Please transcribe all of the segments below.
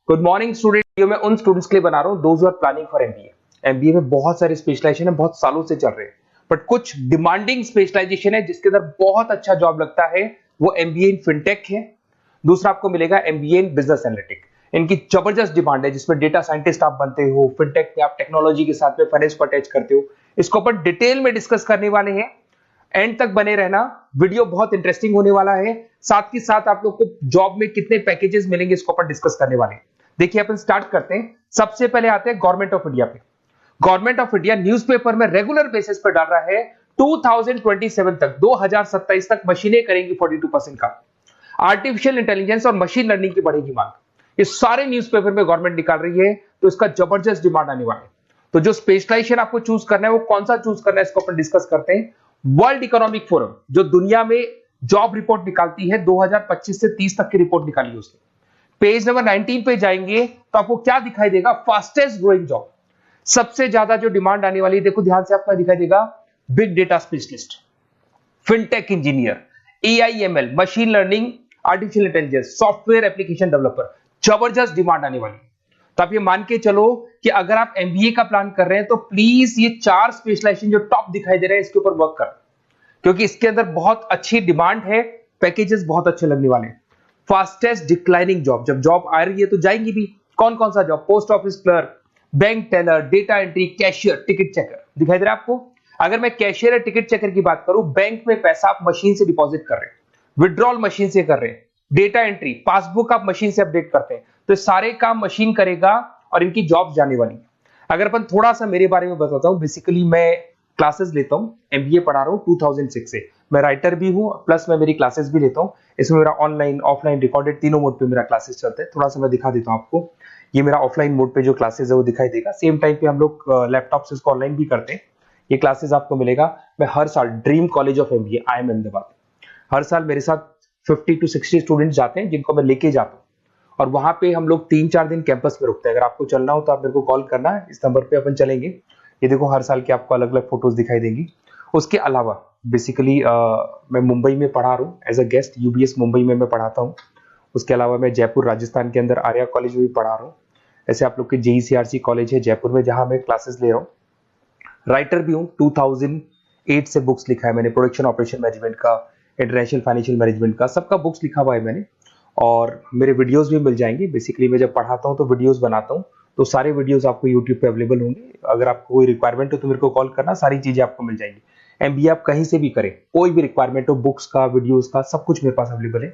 Good morning student. मैं उन students के लिए बना रहा हूं those who are planning for MBA. MBA में बहुत सारे स्पेशलाइजेशन है, बहुत सालों से चल रहे हैं, बट कुछ डिमांडिंग स्पेशलाइजेशन है जिसके अंदर बहुत अच्छा जॉब लगता है। वो एमबीए इन फिनटेक है। दूसरा आपको मिलेगा एमबीए इन बिजनेस एनालिटिक। इनकी जबरदस्त डिमांड है, जिसमें डेटा साइंटिस्ट आप बनते हो, फिनटेक में आप टेक्नोलॉजी के साथ में फाइनेंस को अटैच करते हो। इसको अपन डिटेल में डिस्कस करने वाले हैं। एंड तक बने रहना, वीडियो बहुत इंटरेस्टिंग होने वाला है। साथ ही साथ आप लोग को जॉब में कितने पैकेजेस मिलेंगे इसको अपन डिस्कस करने वाले हैं। देखिए अपन स्टार्ट करते हैं। सबसे पहले आते हैं गवर्नमेंट ऑफ इंडिया पे। गवर्नमेंट ऑफ इंडिया न्यूज़पेपर में रेगुलर बेसिस पर डाल रहा है 2027 तक, 2027 तक मशीनें करेंगी 42% का। आर्टिफिशियल इंटेलिजेंस और मशीन लर्निंग की बढ़ेगी मांग। ये सारे न्यूज़पेपर में गवर्नमेंट निकाल रही है, तो इसका जबरदस्त डिमांड आने वाला है। तो जो स्पेशलाइजेशन आपको चूज करना है वो कौन सा चूज करना है इसको अपन डिस्कस करते हैं। वर्ल्ड इकोनॉमिक फोरम जो दुनिया में जॉब रिपोर्ट निकालती है, 2025 से 30 तक की रिपोर्ट निकाली है उसने। पेज नंबर 19 पे जाएंगे तो आपको क्या दिखाई देगा, फास्टेस्ट ग्रोइंग जॉब। सबसे ज्यादा जो डिमांड आने वाली है, देखो ध्यान से, आपका दिखाई देगा big data specialist, fintech engineer, AIML, machine learning, artificial intelligence, software application developer. जबरदस्त डिमांड आने वाली। तो आप ये मान के चलो कि अगर आप एमबीए का प्लान कर रहे हैं तो प्लीज ये 4 स्पेशलाइजेशन जो टॉप दिखाई दे रहे हैं इसके ऊपर वर्क कर, क्योंकि इसके अंदर बहुत अच्छी डिमांड है, पैकेजेस बहुत अच्छे लगने वाले हैं। फास्टेस्ट डिक्लाइनिंग जॉब, जब जॉब आ रही है तो जाएंगी भी। कौन कौन सा job? Post office clerk, bank teller, data entry, cashier, ticket checker. दिखाई दे रहा है आपको? अगर मैं कैशियर या टिकट चेकर की बात करूं, बैंक में पैसा आप मशीन से डिपॉजिट कर रहे हैं, विड्रॉल मशीन से कर रहे हैं, डेटा एंट्री, पासबुक आप मशीन से अपडेट करते हैं, तो सारे काम मशीन करेगा और इनकी जॉब जाने वाली है। अगर अपन थोड़ा सा मेरे बारे में बताता हूं, बेसिकली मैं क्लासेस लेता हूं, एमबीए पढ़ा रहा हूं 2006 से। मैं राइटर भी हूं, प्लस मैं मेरी क्लासेस भी लेता हूं। इसमें मेरा ऑनलाइन ऑफलाइन रिकॉर्डेड तीनों मोड पे मेरा क्लासेस चलते हैं। थोड़ा सा मैं दिखा देता हूं आपको। ये मेरा ऑफलाइन मोड पे जो क्लासेस है वो दिखाई देगा। सेम टाइम पे हम लोग लैपटॉप से इसको ऑनलाइन भी करते हैं। ये क्लासेस आपको मिलेगा। मैं हर साल dream college of MBA IIM Ahmedabad, हर साल मेरे साथ 50 to 60 स्टूडेंट जाते हैं, जिनको मैं लेके जाता हूँ। और वहां पे हम लोग 3-4 दिन कैंपस में रुकते हैं। अगर आपको चलना हो तो आप मेरे को कॉल करना है, इस नंबर पे अपन चलेंगे। ये देखो हर साल की आपको अलग अलग फोटोज दिखाई देंगी। उसके अलावा बेसिकली मैं मुंबई में पढ़ा रहा हूँ as a guest, UBS Mumbai में मैं पढ़ाता हूँ। उसके अलावा मैं जयपुर राजस्थान के अंदर आर्या कॉलेज में भी पढ़ा रहा हूँ। ऐसे आप लोग के JECRC कॉलेज है जयपुर में, जहां मैं क्लासेस ले रहा हूँ। राइटर भी हूँ, 2008 से बुक्स लिखा है मैंने, प्रोडक्शन ऑपरेशन मैनेजमेंट का, इंटरनेशनल फाइनेंशियल मैनेजमेंट का, सबका बुक्स लिखा हुआ है मैंने। और मेरे वीडियोस भी मिल जाएंगे। बेसिकली मैं जब पढ़ाता हूँ तो वीडियोस बनाता हूँ, तो सारे वीडियोस आपको यूट्यूब पे अवेलेबल होंगे। अगर आपको कोई रिक्वायरमेंट हो तो मेरे को कॉल करना, सारी चीजें आपको मिल जाएंगी। एमबीए आप कहीं से भी करें, कोई भी रिक्वायरमेंट हो, बुक्स का, वीडियोस का, सब कुछ मेरे पास अवेलेबल है।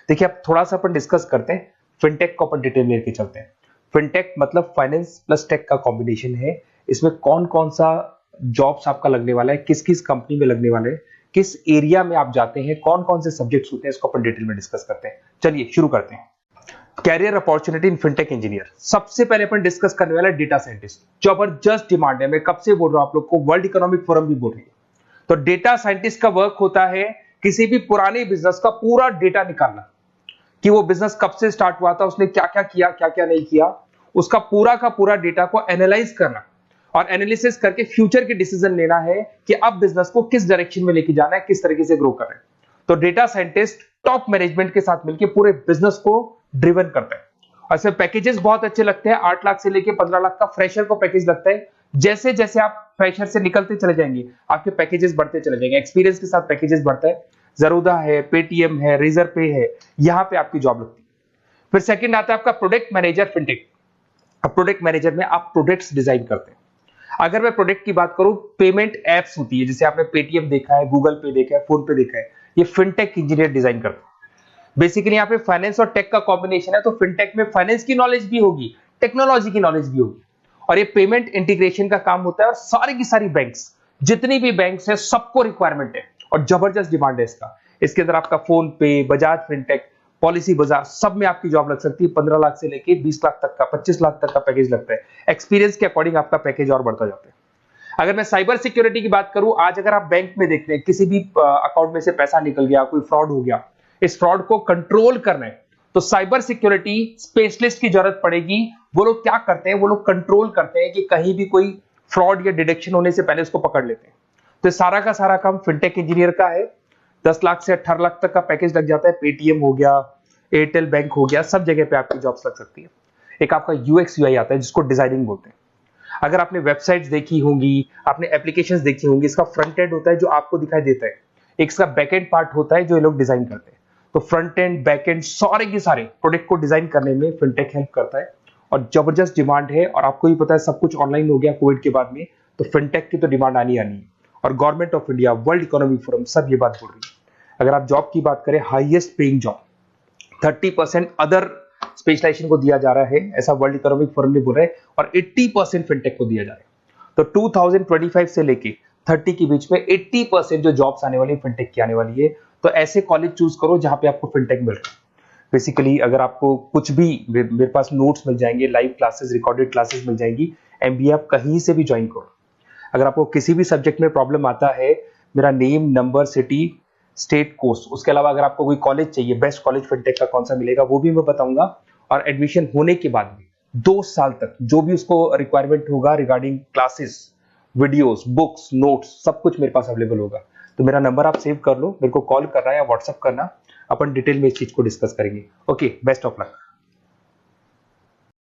देखिए अब थोड़ा सा अपन डिस्कस करते हैं। फिनटेक को अपन डिटेल लेके चलते हैं। फिनटेक मतलब फाइनेंस प्लस टेक का कॉम्बिनेशन है। इसमें कौन कौन सा जॉब्स आपका लगने वाला है, किस किस कंपनी में लगने वाले हैं, किस एरिया में आप जाते हैं, कौन कौन से सब्जेक्ट्स होते हैं, इसको अपन डिटेल में डिस्कस करते हैं। चलिए शुरू करते हैं। Career opportunity in fintech engineer. सबसे पहले अपन डिस्कस करने वाला है डेटा साइंटिस्ट। जबरदस्त डिमांड है, मैं कब से बोल रहा हूं आप लोग को, वर्ल्ड इकोनॉमिक फोरम भी बोल रही है। तो डेटा साइंटिस्ट का वर्क होता है किसी भी पुराने बिजनेस का पूरा डेटा निकालना, कि वो बिजनेस कब से स्टार्ट हुआ था, उसने क्या क्या किया, क्या क्या नहीं किया, उसका पूरा का पूरा डेटा को एनालाइज करना और एनालिसिस करके फ्यूचर के डिसीजन लेना है कि अब बिजनेस को किस डायरेक्शन में लेके जाना है, किस तरीके से ग्रो कर रहे हैं। तो डेटा साइंटिस्ट टॉप मैनेजमेंट के साथ मिलकर पूरे बिजनेस को ड्रिवन करता है। और इसमें पैकेजेस बहुत अच्छे लगते हैं। 8 लाख से लेके 15 लाख का फ्रेशर को पैकेज लगता है। जैसे जैसे आप फ्रेशर से निकलते चले जाएंगे, आपके पैकेजेस बढ़ते चले जाएंगे। एक्सपीरियंस के साथ पैकेजेस बढ़ता है। जरूदा है, पेटीएम है, रेजर पे है, यहां पे आपकी जॉब लगती है। फिर सेकंड आता है आपका प्रोडक्ट मैनेजर फिनटेक। अब प्रोडक्ट मैनेजर में आप प्रोडक्ट्स डिजाइन करते हैं। अगर मैं प्रोडक्ट की बात करूं, पेमेंट एप्स होती है, जैसे आपने पेटीएम देखा है, गूगल पे देखा है, फोन पे देखा है, ये फिनटेक इंजीनियर डिजाइन करते हैं। बेसिकली यहाँ पे फाइनेंस और टेक का कॉम्बिनेशन है, तो फिनटेक में फाइनेंस की नॉलेज भी होगी, टेक्नोलॉजी की नॉलेज भी होगी, और ये पेमेंट इंटीग्रेशन का काम होता है। और सारी की सारी बैंक्स, जितनी भी बैंक्स है, सबको रिक्वायरमेंट है और जबरदस्त डिमांड है इसका। इसके अंदर आपका फोन पे, बजाज फिनटेक, पॉलिसी बाजार, सब में आपकी जॉब लग सकती है। 15 लाख से लेके 20 लाख तक का, 25 लाख तक का पैकेज लगता है। एक्सपीरियंस के अकॉर्डिंग आपका पैकेज और बढ़ता जाता है। अगर मैं साइबर सिक्योरिटी की बात करूं, आज अगर आप बैंक में देखते हैं किसी भी अकाउंट में से पैसा निकल गया, कोई फ्रॉड हो गया, इस फ्रॉड को कंट्रोल करना है तो साइबर सिक्योरिटी स्पेशलिस्ट की जरूरत पड़ेगी। वो लोग क्या करते हैं, वो लोग कंट्रोल करते हैं कि कहीं भी कोई फ्रॉड या डिटेक्शन होने से पहले उसको पकड़ लेते हैं। तो सारा का सारा काम फिनटेक इंजीनियर का है। 10 लाख से 18 लाख तक का पैकेज लग जाता है। पेटीएम हो गया, एयरटेल बैंक हो गया, सब जगह पे आपकी जॉब्स लग सकती है। एक आपका यूएक्स यूआई आता है जिसको डिजाइनिंग बोलते हैं। अगर आपने वेबसाइट्स देखी होंगी, आपने एप्लीकेशंस देखी होंगी, इसका फ्रंट एंड होता है जो आपको दिखाई देता है, एक इसका बैक एंड पार्ट होता है जो ये लोग डिजाइन करते हैं। तो फ्रंट एंड बैक एंड सारे के सारे प्रोडक्ट को डिजाइन करने में फिनटेक हेल्प करता है और जबरदस्त डिमांड है। और आपको भी पता है सब कुछ ऑनलाइन हो गया कोविड के बाद में, तो फिनटेक की तो डिमांड आनी आनी है। और government of India, world economic forum सब ये बात बोल रही है। अगर आप जॉब की बात करें, highest paying job 30% other specialization को दिया जा रहा है, ऐसा वर्ल्ड इकोनॉमिक फोरम ने बोला है, और 80% फिनटेक को दिया जा रहा है। तो 2025 से लेके 30 के बीच में 80% जो जॉब्स आने वाली है फिनटेक की आने वाली है। तो ऐसे कॉलेज चूज करो जहां पे आपको फिनटेक मिल रहा है। बेसिकली अगर आपको कुछ भी, मेरे पास नोट्स मिल जाएंगे, लाइव क्लासेस, रिकॉर्डेड क्लासेस मिल जाएंगी, एमबीए आप कहीं से भी ज्वाइन करो। अगर आपको किसी भी सब्जेक्ट में प्रॉब्लम आता है, मेरा name, number, city, state, course, उसके अलावा अगर आपको कोई कॉलेज चाहिए, बेस्ट कॉलेज फिनटेक का कौन सा मिलेगा वो भी मैं बताऊंगा। और एडमिशन होने के बाद भी 2 साल तक जो भी उसको रिक्वायरमेंट होगा regarding classes, videos, books, notes, सब कुछ मेरे पास अवेलेबल होगा। तो मेरा नंबर आप सेव कर लो, मेरे को कॉल करना या व्हाट्सअप करना, अपन डिटेल में इस चीज को डिस्कस करेंगे। Okay, best of luck.